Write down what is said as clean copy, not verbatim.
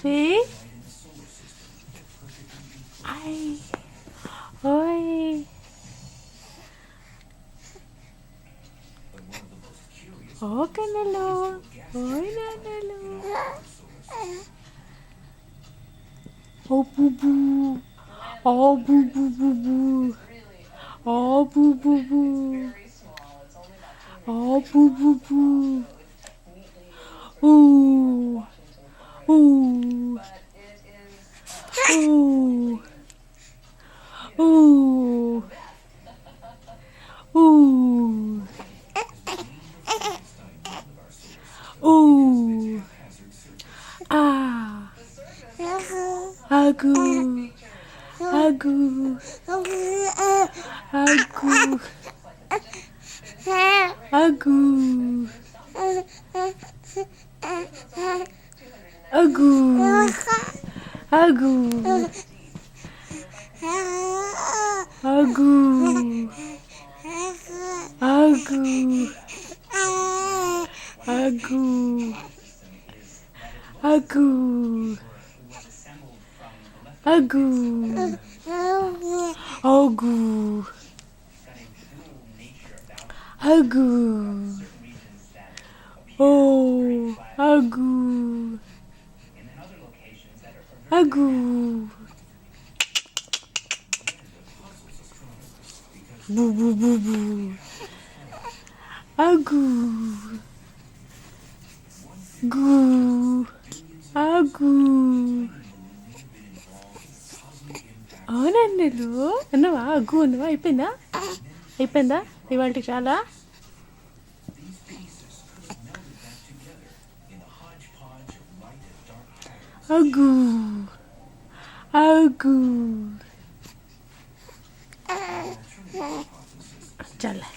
See? Ay. Oi. Oh, Canelo. Oi, Nanalo. Oh, boo boo. Oh, boo boo boo boo. Oh, boo boo boo. Oh, boo boo boo. Ooh. Ooh. Ooh. Ooh. Ooh. Ooh. Ah. Agu. Agu. Agu. Agu. Agu. Agu. Agu. Agu. Agu. Agu. Agu. Agu. Agu. Oh, agu. Agu. Boo boo boo boo. Agu. Gu. Agu. అవునండి అన్నవా అగ్గు అన్నవా అయిపోయిందా ఇవాళకి చాలా అగ్గు అగ్గు చాలా